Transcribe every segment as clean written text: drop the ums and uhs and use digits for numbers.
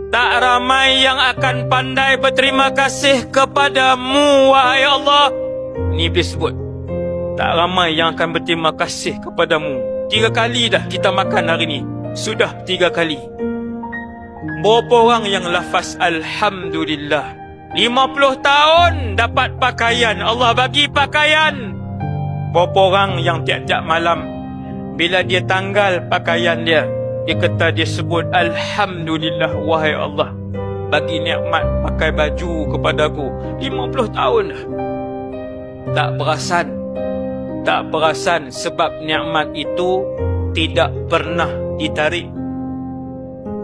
Tak ramai yang akan pandai berterima kasih kepadamu, wahai Allah. Ni Iblis sebut. Tak ramai yang akan berterima kasih kepadamu. 3 kali dah kita makan hari ni. Sudah 3 kali. Berapa orang yang lafaz Alhamdulillah? 50 tahun dapat pakaian, Allah bagi pakaian. Berapa orang yang tiap-tiap malam bila dia tanggal pakaian dia kata, dia sebut Alhamdulillah, wahai Allah, bagi nikmat pakai baju kepadaku. 50 tahun dah. Tak perasan sebab nikmat itu tidak pernah ditarik.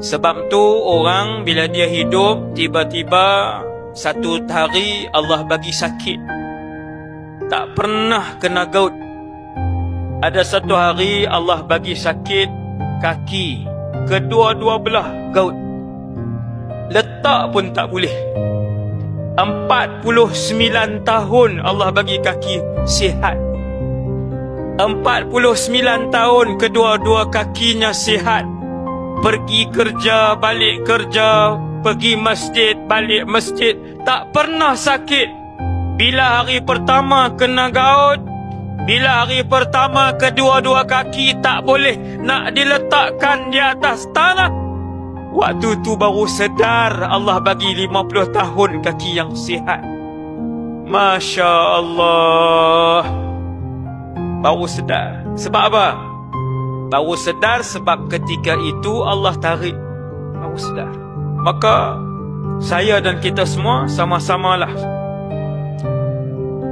Sebab tu orang bila dia hidup, tiba-tiba satu hari Allah bagi sakit, tak pernah kena gout. Ada satu hari Allah bagi sakit kaki, kedua-dua belah gout. Letak pun tak boleh. 49 tahun Allah bagi kaki sihat. 49 tahun kedua-dua kakinya sihat. Pergi kerja, balik kerja, pergi masjid, balik masjid, tak pernah sakit. Bila hari pertama kena gout, bila hari pertama kedua-dua kaki tak boleh nak diletakkan di atas tanah, waktu tu baru sedar Allah bagi 50 tahun kaki yang sihat. Masya Allah. Baru sedar. Sebab apa? Baru sedar sebab ketika itu Allah tarik. Baru sedar. Maka saya dan kita semua sama-samalah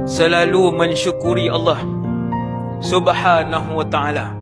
selalu mensyukuri Allah Subhanahu wa ta'ala.